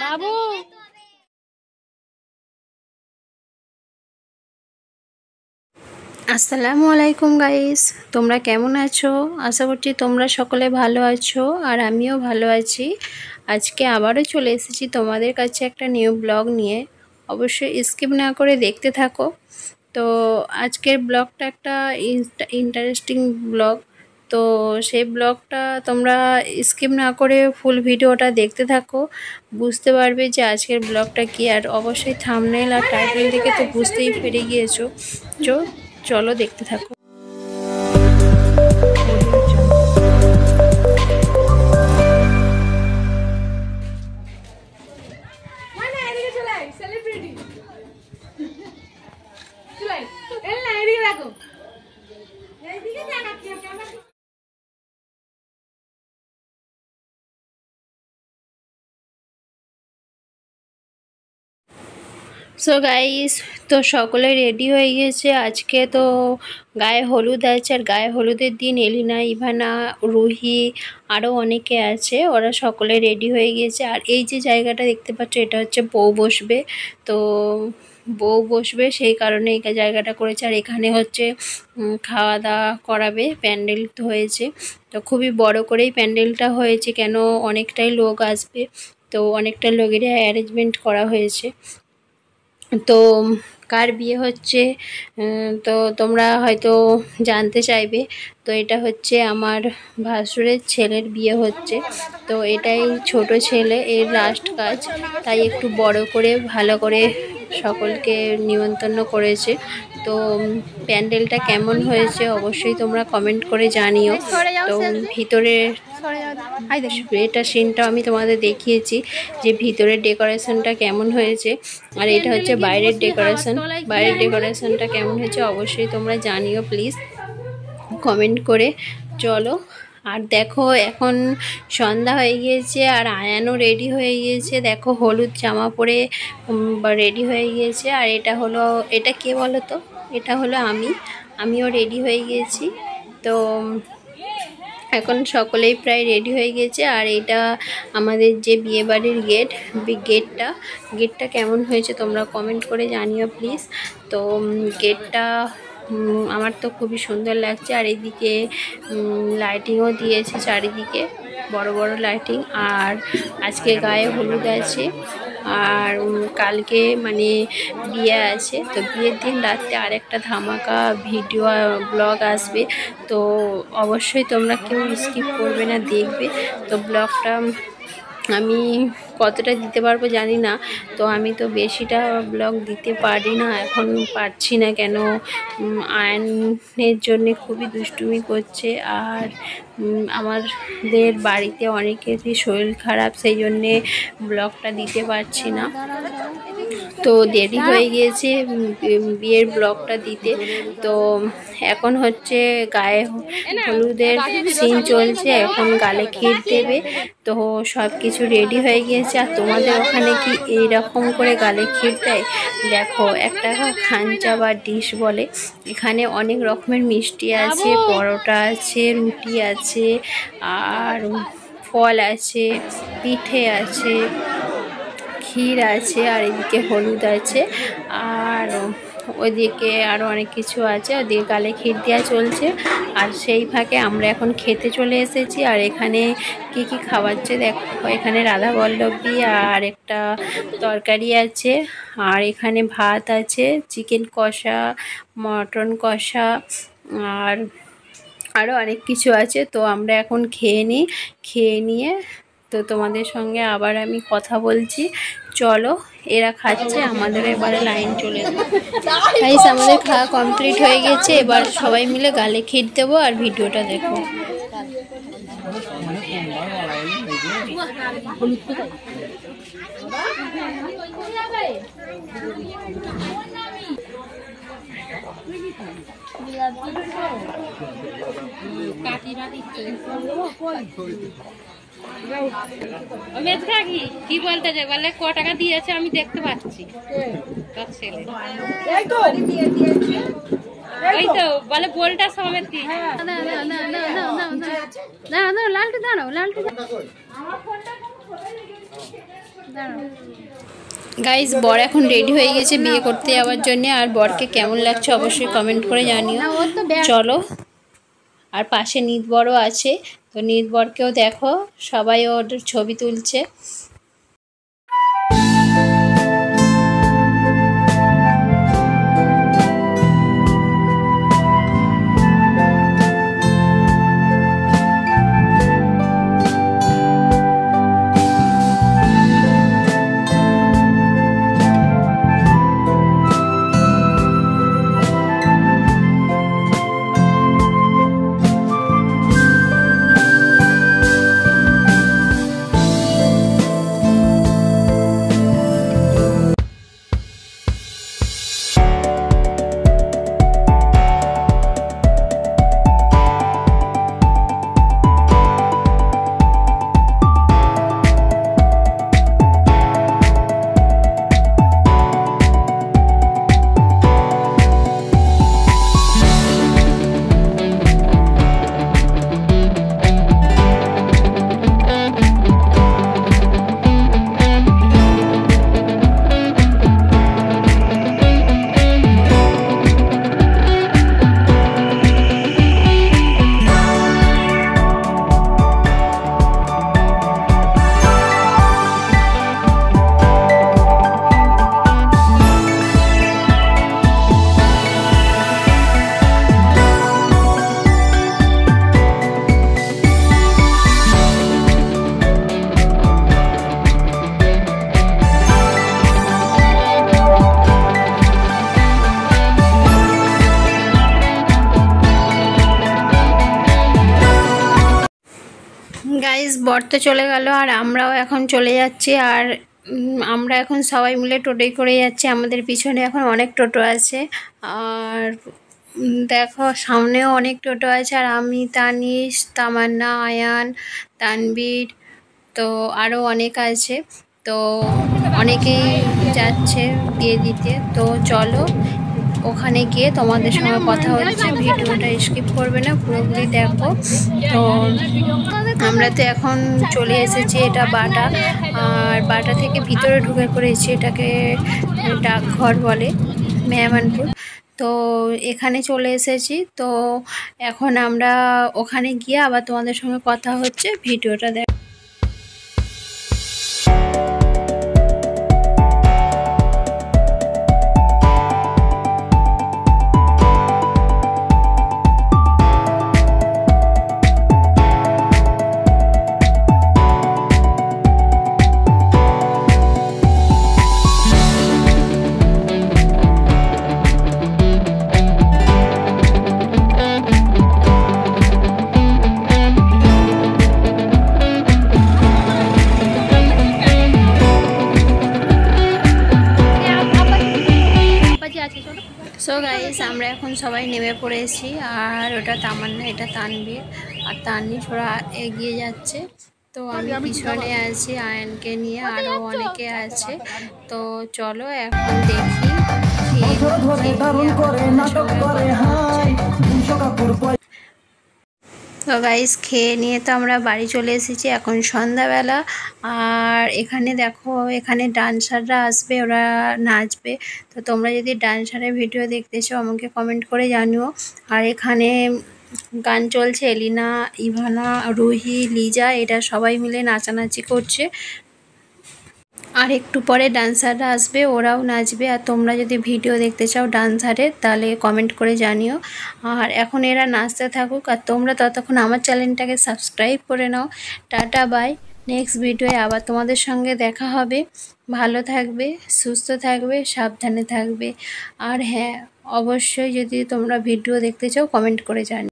বাবু আসসালামু আলাইকুম গাইস, তোমরা কেমন আছো? আশা করছি তোমরা সকলে ভালো আছো আর আমিও ভালো আছি। আজকে আবারও চলে এসেছি তোমাদের কাছে একটা নিউ ব্লগ নিয়ে। অবশ্যই স্কিপ না করে দেখতে থাকো। তো আজকের ব্লগটা একটা ইন্টারেস্টিং ব্লগ। তো সেই ব্লগটা তোমরা স্কিপ না করে ফুল ভিডিওটা দেখতে থাকো, বুঝতে পারবে যে আজকের ব্লগটা কি। আর অবশ্যই থাম্বনেল আর টাইটেল দেখে তো বুঝতেই পেরে গিয়েছো। চলো দেখতে থাকো। সো গাইস, তো সকলে রেডি হয়ে গিয়েছে। আজকে তো গায়ে হলুদ আছে, আর গায়ে হলুদের দিন এলিনা, ইভানা, রুহি আরও অনেকে আছে, ওরা সকলে রেডি হয়ে গিয়েছে। আর এই যে জায়গাটা দেখতে পাচ্ছ, এটা হচ্ছে বউ বসবে। তো বউ বসবে সেই কারণে এই জায়গাটা করেছে। আর এখানে হচ্ছে খাওয়া দাওয়া করাবে, প্যান্ডেল তো হয়েছে। তো খুবই বড় করেই প্যান্ডেলটা হয়েছে, কেন অনেকটাই লোক আসবে, তো অনেকটা লোকেরই অ্যারেঞ্জমেন্ট করা হয়েছে। তো কার বিয়ে হচ্ছে তো তোমরা হয়তো জানতে চাইবে। তো এটা হচ্ছে আমার ভাসুরের ছেলের বিয়ে হচ্ছে। তো এটাই ছোট ছেলে, এর লাস্ট কাজ, তাই একটু বড় করে ভালো করে সকলকে নিমন্ত্রণ করেছে। তো প্যান্ডেলটা কেমন হয়েছে অবশ্যই তোমরা কমেন্ট করে জানিও। তো ভিতরে এটা সিনটা আমি তোমাদের দেখিয়েছি যে ভিতরের ডেকোরেশনটা কেমন হয়েছে, আর এটা হচ্ছে বাইরের ডেকোরেশন। বাইরের ডেকোরেশনটা কেমন হয়েছে অবশ্যই তোমরা জানিও প্লিজ কমেন্ট করে। চলো, আর দেখো এখন সন্ধ্যা হয়ে গিয়েছে আর আয়ানও রেডি হয়ে গিয়েছে। দেখো হলুদ জামা পরে রেডি হয়ে গিয়েছে। আর এটা কে বলো তো? এটা হলো আমিও রেডি হয়ে গিয়েছি। তো এখন সকলেই প্রায় রেডি হয়ে গেছে। আর এটা আমাদের যে বিয়েবাড়ির গেটটা কেমন হয়েছে তোমরা কমেন্ট করে জানিও প্লিজ। তো গেটটা আমার তো খুবই সুন্দর লাগছে। আর এদিকে লাইটিংও দিয়েছে, চারিদিকে বড় বড় লাইটিং। আর আজকে গায়ে হলুদ আছে, আর কালকে মানে বিয়ে আছে। তো বিয়ের দিন রাতে আরেকটা ধামাকা ভিডিও ব্লগ আসবে। তো অবশ্যই তোমরা কেউ স্কিপ করবে না, দেখবে। তো ব্লগটা আমি কতটা দিতে পারবো জানি না। তো আমি তো বেশিটা ব্লগ দিতে পারি না, এখন পারছি না, কেন আয়নের জন্যে খুবই দুষ্টুমি করছে। আর আমাদের বাড়িতে অনেকেরই শরীর খারাপ, সেই জন্যে ব্লগটা দিতে পারছি না। তো দেরি হয়ে গিয়েছে বিয়ের ব্লগটা দিতে। তো এখন হচ্ছে গায়ে হলুদের সিন চলছে, এখন গালে ক্ষীর দেবে। তো সব কিছু রেডি হয়ে গিয়েছে। আর তোমাদের ওখানে কি এইরকম করে গালে ক্ষীর দেয়? দেখো, একটা খাঞ্চা বা ডিশ বলে, এখানে অনেক রকমের মিষ্টি আছে, পরোটা আছে, রুটি আছে, আর ফল আছে, পিঠে আছে, ক্ষীর আছে, আর এদিকে হলুদ আছে, আর ওইদিকে আরও অনেক কিছু আছে। ওদিকে গালে ক্ষীর দেওয়া চলছে। আর সেই ফাঁকে আমরা এখন খেতে চলে এসেছি। আর এখানে কি কি খাওয়াচ্ছে দেখো, এখানে রাধা বল্লভী আর একটা তরকারি আছে, আর এখানে ভাত আছে, চিকেন কষা, মটন কষা, আর আরও অনেক কিছু আছে। তো আমরা এখন খেয়ে নিয়ে তো তোমাদের সঙ্গে আবার আমি কথা বলছি। চলো, এরা খাচ্ছে, আমাদের এবারে লাইন চলে যাবে। গাইস, আমাদের খাওয়া কমপ্লিট হয়ে গেছে। এবার সবাই মিলে গালে ক্ষীর দেবো আর ভিডিওটা দেখো। কি বলতে চাই বলে, ক টাকা দিয়েছে আমি দেখতে পাচ্ছি তার ছেলে। ওই তো বলে বোলটা সমেত কি দাঁড়াও লালটু দাঁড়াও গাইস বর এখন রেডি হয়ে গেছে বিয়ে করতে যাওয়ার জন্য। আর বরকে কেমন লাগছে অবশ্যই কমেন্ট করে জানিও। চলো, আর পাশে নিত বরও আছে, তো নিত বরকেও দেখো, সবাই ওর ছবি তুলছে। গাইস বর তো চলে গেল, আর আমরাও এখন চলে যাচ্ছি। আর আমরা এখন সবাই মিলে টোটোয় করে যাচ্ছি। আমাদের পিছনে এখন অনেক টোটো আছে, আর দেখো সামনেও অনেক টোটো আছে। আর আমি, তানিশ, তামান্না, আয়ান, তানবীর, তো আরও অনেক আছে, তো অনেকেই যাচ্ছে বিয়ে দিতে। তো চলো ওখানে গিয়ে তোমাদের সঙ্গে কথা হচ্ছে। ভিডিওটা স্কিপ করবে না, পুরোপুরি দেখো। তো আমরা তো এখন চলে এসেছি, এটা বাটা, আর বাটা থেকে ভিতরে ঢুকে পড়েছি। এটাকে ডাকঘর বলে, মেহমানপুর। তো এখানে চলে এসেছি। তো এখন আমরা ওখানে গিয়ে আবার তোমাদের সঙ্গে কথা হচ্ছে, ভিডিওটা দেখ। সো গাইস আমরা এখন সবাই নেমে পড়েছি, আর ওটা তামান্না, এটা তানবীর আর তানিশ, ওরা এগিয়ে যাচ্ছে। তো আমি পিছনে আছি আয়নকে নিয়ে, আরও অনেকে আছে। তো চলো এখন দেখি। তো গাইস খেয়ে নিয়ে তো আমরা বাড়ি চলে এসেছি, এখন সন্ধ্যাবেলা। আর এখানে দেখো, এখানে ডান্সাররা আসবে, ওরা নাচবে। তো তোমরা যদি ডান্সারের ভিডিও দেখতে চাও আমাকে কমেন্ট করে জানিও। আর এখানে গান চলছে, এলিনা, ইভানা, রুহি, লিজা, এটা সবাই মিলে নাচানাচি করছে। আর একটু পরে ডান্সাররা আসবে, ওরাও নাচবে। আর তোমরা যদি ভিডিও দেখতে চাও ডান্সারের, তাহলে কমেন্ট করে জানিও। আর এখন এরা নাচতে থাকুক, আর তোমরা ততক্ষণ আমার চ্যানেলটাকে সাবস্ক্রাইব করে নাও। টাটা বাই, নেক্সট ভিডিওয়ে আবার তোমাদের সঙ্গে দেখা হবে। ভালো থাকবে, সুস্থ থাকবে, সাবধানে থাকবে। আর হ্যাঁ, অবশ্যই যদি তোমরা ভিডিও দেখতে চাও কমেন্ট করে জানিও।